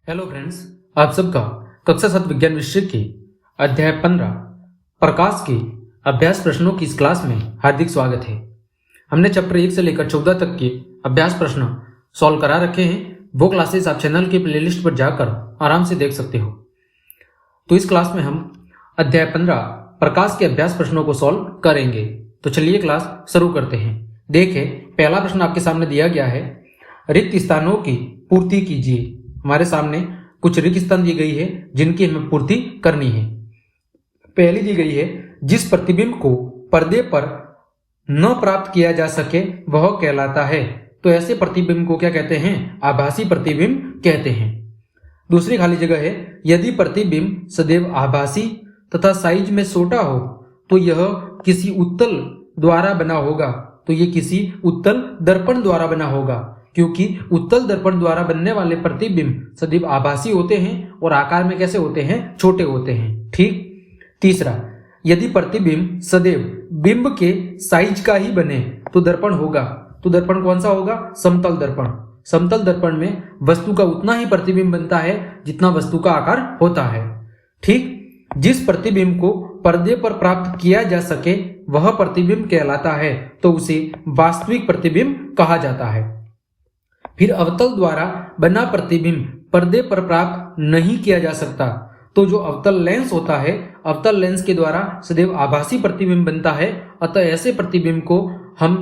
Hello friends, आप सबका कक्षा 7 विज्ञान विषय के अध्याय 15 प्रकाश के अभ्यास प्रश्नों की इस क्लास में हार्दिक स्वागत है। हमने चैप्टर 1 से लेकर 14 तक के अभ्यास प्रश्न सॉल्व करा रखे हैं। वो क्लासेस आप चैनल के प्लेलिस्ट पर जाकर आराम से देख सकते हो। तो इस क्लास में हम अध्याय 15 प्रकाश के अभ्यास प्रश्नों को सॉल्व करेंगे। तो चलिए क्लास शुरू करते हैं। देखें, पहला प्रश्न आपके सामने दिया गया है, रिक्त स्थानों की पूर्ति कीजिए। हमारे सामने कुछ रिक्त स्थान दी गई है जिनकी हमें पूर्ति करनी है। पहली दी गई है, जिस प्रतिबिंब को पर्दे पर न प्राप्त किया जा सके वह कहलाता है। तो ऐसे प्रतिबिंब को क्या कहते हैं? आभासी प्रतिबिंब कहते हैं। दूसरी खाली जगह है, यदि प्रतिबिंब सदैव आभासी तथा साइज में छोटा हो तो यह किसी उत्तल द्वारा बना होगा। तो ये किसी उत्तल दर्पण द्वारा बना होगा, क्योंकि उत्तल दर्पण द्वारा बनने वाले प्रतिबिंब सदैव आभासी होते हैं और आकार में कैसे होते हैं? छोटे होते हैं। ठीक। तीसरा, यदि प्रतिबिंब सदैव बिंब के साइज का ही बने तो दर्पण होगा। तो दर्पण कौन सा होगा? समतल दर्पण। समतल दर्पण में वस्तु का उतना ही प्रतिबिंब बनता है जितना वस्तु का आकार होता है। ठीक। जिस प्रतिबिंब को पर्दे पर प्राप्त किया जा सके वह प्रतिबिंब कहलाता है, तो उसे वास्तविक प्रतिबिंब कहा जाता है। फिर अवतल द्वारा बना प्रतिबिंब पर्दे पर प्राप्त नहीं किया जा सकता। तो जो अवतल लेंस होता है, अवतल लेंस के द्वारा सदैव आभासी प्रतिबिंब बनता है, अतः ऐसे प्रतिबिंब को हम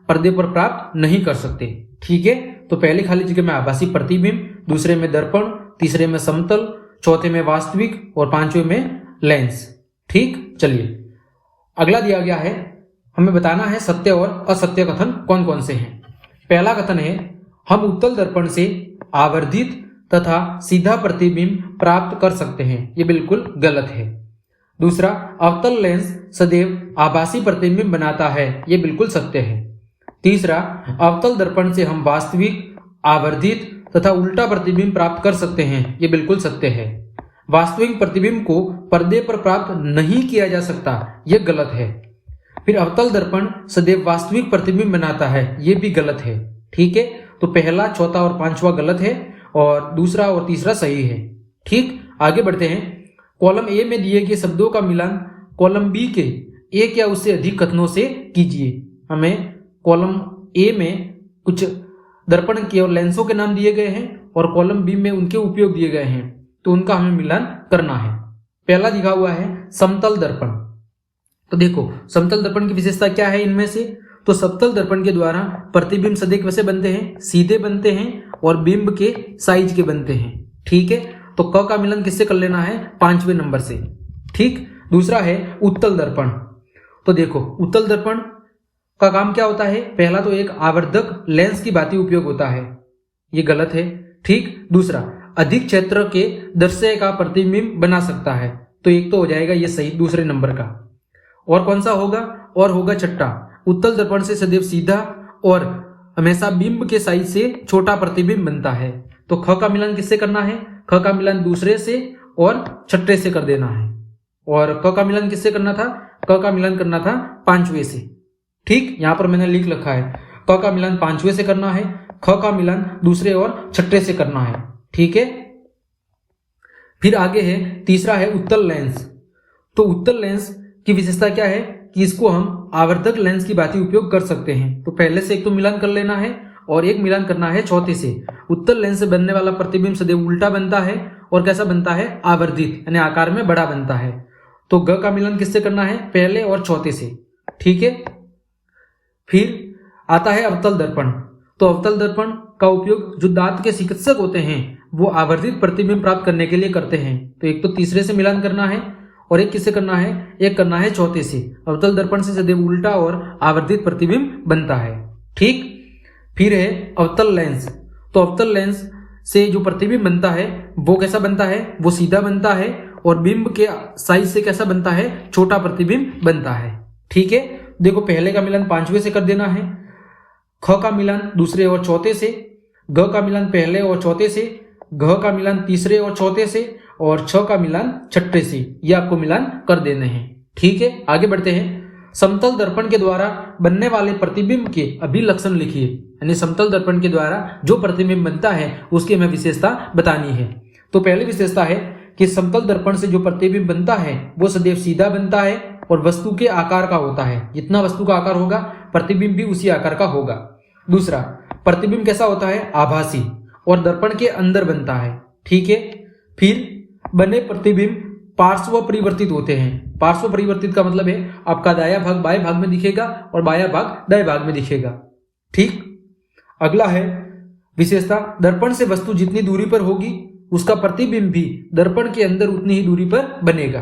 पर्दे पर प्राप्त नहीं कर सकते। ठीक है। तो पहली खाली जगह में आभासी प्रतिबिंब, दूसरे में दर्पण, तीसरे में समतल, चौथे में वास्तविक और पांचवें में लेंस। ठीक। चलिए, अगला दिया गया है, हमें बताना है सत्य और असत्य कथन कौन कौन से हैं। पहला कथन है, हम उत्तल दर्पण से आवर्धित तथा सीधा प्रतिबिंब प्राप्त कर सकते हैं। ये बिल्कुल गलत है। दूसरा, अवतल लेंस सदैव आभासी प्रतिबिंब बनाता है। ये बिल्कुल सत्य है। तीसरा, अवतल दर्पण से हम वास्तविक, आवर्धित तथा उल्टा प्रतिबिंब प्राप्त कर सकते हैं। ये बिल्कुल सत्य है। वास्तविक प्रतिबिंब को पर्दे पर प्राप्त नहीं किया जा सकता, यह गलत है। फिर अवतल दर्पण सदैव वास्तविक प्रतिबिंब बनाता है, यह भी गलत है। ठीक है। तो पहला, चौथा और पांचवा गलत है और दूसरा और तीसरा सही है। ठीक। आगे बढ़ते हैं। कॉलम ए में दिए गए शब्दों का मिलान कॉलम बी के एक या उससे अधिक कथनों से कीजिए। हमें कॉलम ए में कुछ दर्पण के और लेंसों के नाम दिए गए हैं और कॉलम बी में उनके उपयोग दिए गए हैं, तो उनका हमें मिलान करना है। पहला दिखा हुआ है समतल दर्पण। तो देखो, समतल दर्पण की विशेषता क्या है इनमें से? तो समतल दर्पण के द्वारा प्रतिबिंब सदैव कैसे बनते हैं? सीधे बनते हैं और बिंब के साइज के बनते हैं। ठीक है। तो क का मिलन किससे कर लेना है? 5वें नंबर से। ठीक। दूसरा है उत्तल दर्पण। तो देखो, उत्तल दर्पण का काम क्या होता है? पहला तो एक आवर्धक लेंस की भांति उपयोग होता है, ये गलत है। ठीक। दूसरा, अधिक क्षेत्र के दृश्य का प्रतिबिंब बना सकता है, तो एक तो हो जाएगा ये सही, दूसरे नंबर का। और कौन सा होगा? और होगा छठा, उत्तल दर्पण से सदैव सीधा और हमेशा बिंब के साइज से छोटा प्रतिबिंब बनता है। तो ख का मिलान किससे करना है? ख का मिलान दूसरे से और छठे से कर देना है। और क का मिलान किससे करना था? क का मिलान करना था 5वें से। ठीक। यहां पर मैंने लिख रखा है, क का मिलान 5वें से करना है, ख का मिलान दूसरे और छठे से करना है। ठीक है। फिर आगे है, तीसरा है उत्तल लेंस। तो उत्तल लेंस की विशेषता क्या है कि इसको हम आवर्धक लेंस की भांति उपयोग कर सकते हैं। तो पहले से एक तो मिलान कर लेना है और एक मिलान करना है चौथे से। उत्तल लेंस से बनने वाला प्रतिबिंब सदैव उल्टा बनता है और कैसा बनता है? आवर्धित, यानी आकार में बड़ा बनता है। तो ग का मिलान किससे करना है? पहले और चौथे से। ठीक है। फिर आता है अवतल दर्पण। तो अवतल दर्पण का उपयोग जो दांत के चिकित्सक होते हैं वो आवर्धित प्रतिबिंब प्राप्त करने के लिए करते हैं। तो एक तो तीसरे से मिलान करना है और एक किससे करना है? एक करना है चौथे से। अवतल दर्पण से सदैव उल्टा और आवर्धित प्रतिबिंब बनता है। ठीक। फिर है अवतल लेंस। तो अवतल लेंस से जो प्रतिबिंब बनता है वो कैसा बनता है? वो सीधा बनता है और बिंब के साइज से कैसा बनता है? छोटा प्रतिबिंब बनता है। ठीक है। देखो, पहले का मिलान 5वें से कर देना है, ख का मिलान दूसरे और चौथे से, ग का मिलान पहले और चौथे से, घ का मिलान तीसरे और चौथे से और छ का मिलान छठे से। ये आपको मिलान कर देने हैं। ठीक है। आगे बढ़ते हैं। समतल दर्पण के द्वारा बनने वाले प्रतिबिंब के अभिलक्षण लिखिए। यानी समतल दर्पण के द्वारा जो प्रतिबिंब बनता है उसकी हमें विशेषता बतानी है। तो पहली विशेषता है कि समतल दर्पण से जो प्रतिबिंब बनता है वो सदैव सीधा बनता है और वस्तु के आकार का होता है। जितना वस्तु का आकार होगा प्रतिबिंब भी उसी आकार का होगा। दूसरा, प्रतिबिंब कैसा होता है? आभासी और दर्पण के अंदर बनता है। ठीक है। फिर बने प्रतिबिंब पार्श्व परिवर्तित होते हैं। पार्श्व परिवर्तित का मतलब है आपका दायां भाग बाएं भाग में दिखेगा और बायां भाग दाएं भाग में दिखेगा। ठीक। अगला है विशेषता, दर्पण से वस्तु जितनी दूरी पर होगी उसका प्रतिबिंब भी दर्पण के अंदर उतनी ही दूरी पर बनेगा।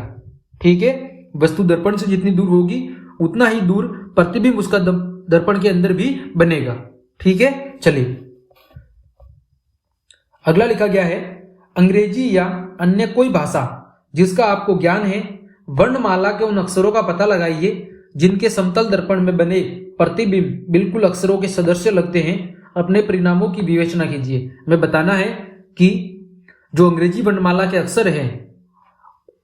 ठीक है। वस्तु दर्पण से जितनी दूर होगी उतना ही दूर प्रतिबिंब उसका दर्पण के अंदर भी बनेगा। ठीक है। चलिए अगला लिखा गया है, अंग्रेजी या अन्य कोई भाषा जिसका आपको ज्ञान है, वर्णमाला के उन अक्षरों का पता लगाइए जिनके समतल दर्पण में बने प्रतिबिंब बिल्कुल अक्षरों के सदृश लगते हैं। अपने परिणामों की विवेचना कीजिए। हमें बताना है कि जो अंग्रेजी वर्णमाला के अक्षर हैं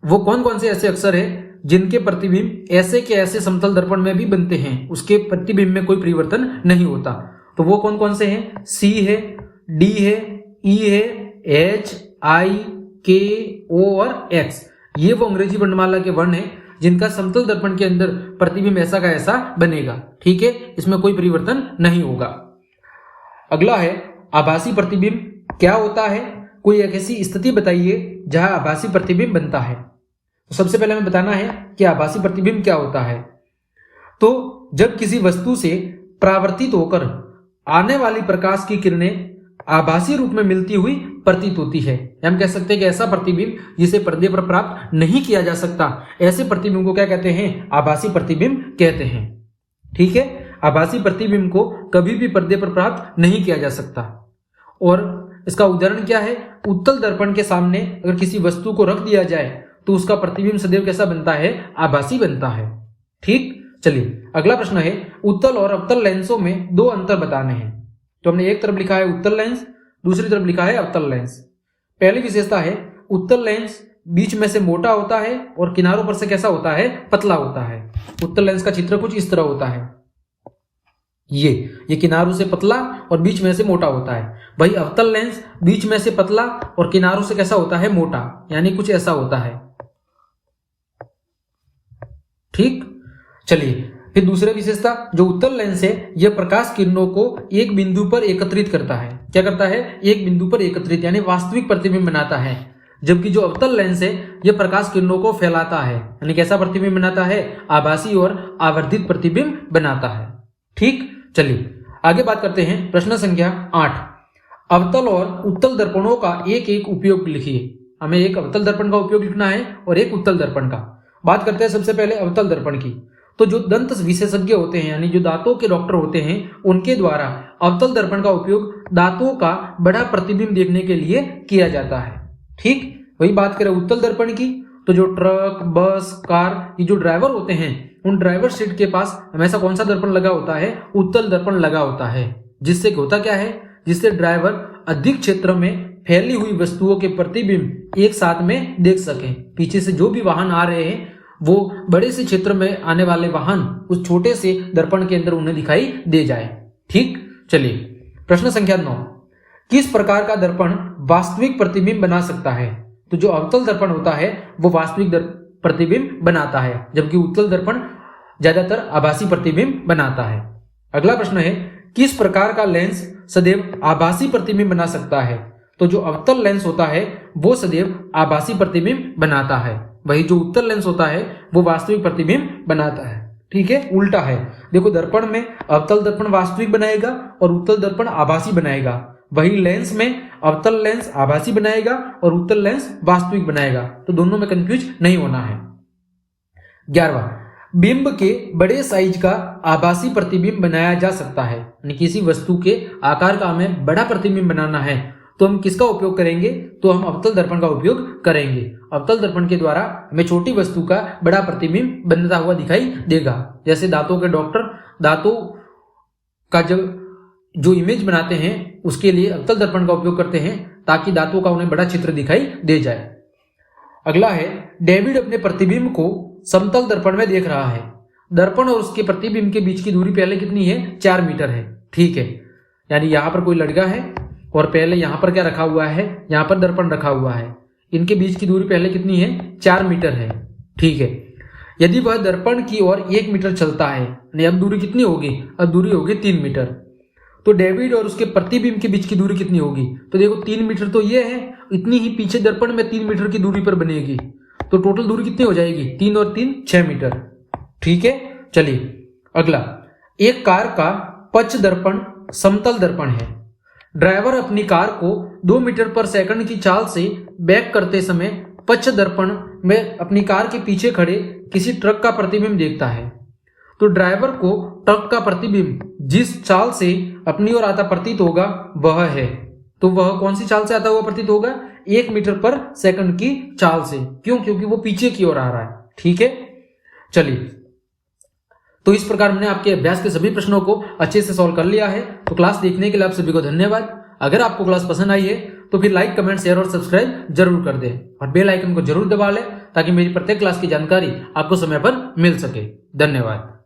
वो कौन कौन से ऐसे अक्षर हैं जिनके प्रतिबिंब ऐसे के ऐसे समतल दर्पण में भी बनते हैं, उसके प्रतिबिंब में कोई परिवर्तन नहीं होता। तो वो कौन कौन से हैं? सी है, डी है, ई है, एच, आई, के, ओ और एक्स। ये वो अंग्रेजी वर्णमाला के वर्ण हैं जिनका समतल दर्पण के अंदर प्रतिबिंब ऐसा का ऐसा बनेगा। ठीक है। इसमें कोई परिवर्तन नहीं होगा। अगला है, आभासी प्रतिबिंब क्या होता है? कोई एक ऐसी स्थिति बताइए जहां आभासी प्रतिबिंब बनता है। तो सबसे पहले हमें बताना है कि आभासी प्रतिबिंब क्या होता है। तो जब किसी वस्तु से परावर्तित होकर आने वाली प्रकाश की किरणें आभासी रूप में मिलती हुई प्रतीत होती है, हम कह सकते हैं कि ऐसा प्रतिबिंब जिसे पर्दे पर प्राप्त नहीं किया जा सकता, ऐसे प्रतिबिंब को क्या कहते हैं? आभासी प्रतिबिंब कहते हैं। ठीक है। आभासी प्रतिबिंब को कभी भी पर्दे पर प्राप्त नहीं किया जा सकता। और इसका उदाहरण क्या है? उत्तल दर्पण के सामने अगर किसी वस्तु को रख दिया जाए तो उसका प्रतिबिंब सदैव कैसा बनता है? आभासी बनता है। ठीक। चलिए अगला प्रश्न है, उत्तल और अवतल लेंसों में दो अंतर बताने हैं। तो हमने एक तरफ लिखा है उत्तल लेंस, दूसरी तरफ लिखा है अवतल लेंस। पहली विशेषता है, उत्तल लेंस बीच में से मोटा होता है और किनारों पर से कैसा होता है? पतला होता है। उत्तल लेंस का चित्र कुछ इस तरह होता है। ये किनारों से पतला और बीच में से मोटा होता है। वही अवतल लेंस बीच में से पतला और किनारों से कैसा होता है? मोटा, यानी कुछ ऐसा होता है। ठीक। चलिए फिर दूसरी विशेषता, जो उत्तल लेंस है यह प्रकाश किरणों को एक बिंदु पर एकत्रित करता है। क्या करता है? एक बिंदु पर एकत्रित, यानी वास्तविक प्रतिबिंब बनाता है। जबकि जो अवतल लेंस है यह प्रकाश किरणों को फैलाता है, यानी कैसा प्रतिबिंब बनाता है? आभासी और आवर्धित प्रतिबिंब बनाता है। ठीक। चलिए आगे बात करते हैं। प्रश्न संख्या 8, अवतल और उत्तल दर्पणों का एक एक उपयोग लिखिए। हमें एक अवतल दर्पण का उपयोग लिखना है और एक उत्तल दर्पण का। बात करते हैं सबसे पहले अवतल दर्पण की। तो जो दंत विशेषज्ञ होते हैं, यानी जो दांतों के डॉक्टर होते हैं, उनके द्वारा अवतल दर्पण का उपयोग दांतों का बड़ा प्रतिबिंब देखने के लिए किया जाता है। ठीक। वही बात करें उत्तल दर्पण की, तो जो ट्रक, बस, कार, ये जो ड्राइवर होते हैं उन ड्राइवर सीट के पास हमेशा कौन सा दर्पण लगा होता है? उत्तल दर्पण लगा होता है। जिससे होता क्या है? जिससे ड्राइवर अधिक क्षेत्र में फैली हुई वस्तुओं के प्रतिबिंब एक साथ में देख सकें। पीछे से जो भी वाहन आ रहे हैं वो बड़े से क्षेत्र में आने वाले वाहन उस छोटे से दर्पण के अंदर उन्हें दिखाई दे जाए। ठीक। चलिए प्रश्न संख्या 9, किस प्रकार का दर्पण वास्तविक प्रतिबिंब बना सकता है? तो जो अवतल दर्पण होता है वो वास्तविक प्रतिबिंब बनाता है, जबकि उत्तल दर्पण ज्यादातर आभासी प्रतिबिंब बनाता है। अगला प्रश्न है, किस प्रकार का लेंस सदैव आभासी प्रतिबिंब बना सकता है? तो जो अवतल लेंस होता है वो सदैव आभासी प्रतिबिंब बनाता है, वही जो उत्तल लेंस होता है वो वास्तविक प्रतिबिंब बनाता है। ठीक है, उल्टा है। देखो दर्पण में अवतल दर्पण वास्तविक बनाएगा और उत्तल दर्पण आभासी बनाएगा, वही लेंस में अवतल लेंस आभासी बनाएगा और उत्तल लेंस वास्तविक बनाएगा। तो दोनों में कंफ्यूज नहीं होना है। 11वां, बिंब के बड़े साइज का आभासी प्रतिबिंब बनाया जा सकता है। यानी किसी वस्तु के आकार का हमें बड़ा प्रतिबिंब बनाना है तो हम किसका उपयोग करेंगे? तो हम अवतल दर्पण का उपयोग करेंगे। अवतल दर्पण के द्वारा हमें छोटी वस्तु का बड़ा प्रतिबिंब बनता हुआ दिखाई देगा। जैसे दांतों के डॉक्टर दांतों का जो इमेज बनाते हैं उसके लिए अवतल दर्पण का उपयोग करते हैं ताकि दांतों का उन्हें बड़ा चित्र दिखाई दे जाए। अगला है, डेविड अपने प्रतिबिंब को समतल दर्पण में देख रहा है। दर्पण और उसके प्रतिबिंब के बीच की दूरी पहले कितनी है? 4 मीटर है। ठीक है, यानी यहां पर कोई लड़का है और पहले यहाँ पर क्या रखा हुआ है, यहाँ पर दर्पण रखा हुआ है। इनके बीच की दूरी पहले कितनी है, 4 मीटर है। ठीक है, यदि वह दर्पण की ओर 1 मीटर चलता है, अब दूरी कितनी होगी, अब दूरी होगी 3 मीटर। तो डेविड और उसके प्रतिबिंब के बीच की दूरी कितनी होगी, तो देखो 3 मीटर तो ये है, इतनी ही पीछे दर्पण में 3 मीटर की दूरी पर बनेगी। तो टोटल दूरी कितनी हो जाएगी, 3 और 3 6 मीटर। ठीक है, चलिए अगला, एक कार का पक्ष दर्पण समतल दर्पण है। ड्राइवर अपनी कार को 2 मीटर पर सेकंड की चाल से बैक करते समय पक्ष दर्पण में अपनी कार के पीछे खड़े किसी ट्रक का प्रतिबिंब देखता है। तो ड्राइवर को ट्रक का प्रतिबिंब जिस चाल से अपनी ओर आता प्रतीत होगा वह है, तो वह कौन सी चाल से आता हुआ प्रतीत होगा, 1 मीटर पर सेकंड की चाल से। क्यों, क्योंकि वो पीछे की ओर आ रहा है। ठीक है, चलिए, तो इस प्रकार हमने आपके अभ्यास के सभी प्रश्नों को अच्छे से सॉल्व कर लिया है। तो क्लास देखने के लिए आप सभी को धन्यवाद। अगर आपको क्लास पसंद आई है तो फिर लाइक, कमेंट, शेयर और सब्सक्राइब जरूर कर दें और बेल आइकन को जरूर दबा लें ताकि मेरी प्रत्येक क्लास की जानकारी आपको समय पर मिल सके। धन्यवाद।